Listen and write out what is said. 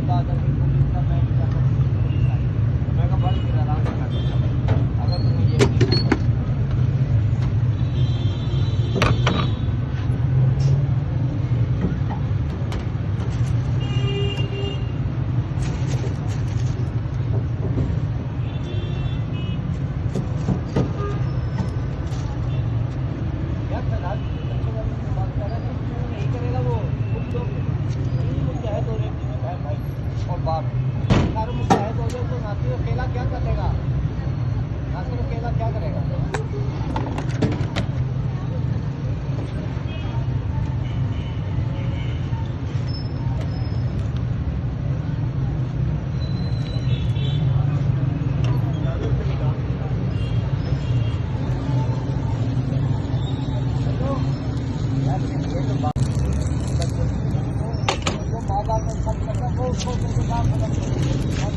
मुद्दा आता कि पुलिस का मैं क्या करूँ, पुलिस आई तो मैं कहा भाई फिर आराम से कर सकता अगर तुम्हें ये नहीं करना। क्या फिलहाल अच्छे वाले से बात कर रहे हैं, नहीं करेगा वो कुछ लोग तीन मुद्दे है दो व्यक्ति में बहन भाई और बाप, सारे मुद्दे है दो लोग तो नासिर अकेला क्या करेगा, नासिर अकेला क्या करेगा। माँ बाप ने सब करता वो उसको काम खत्म कर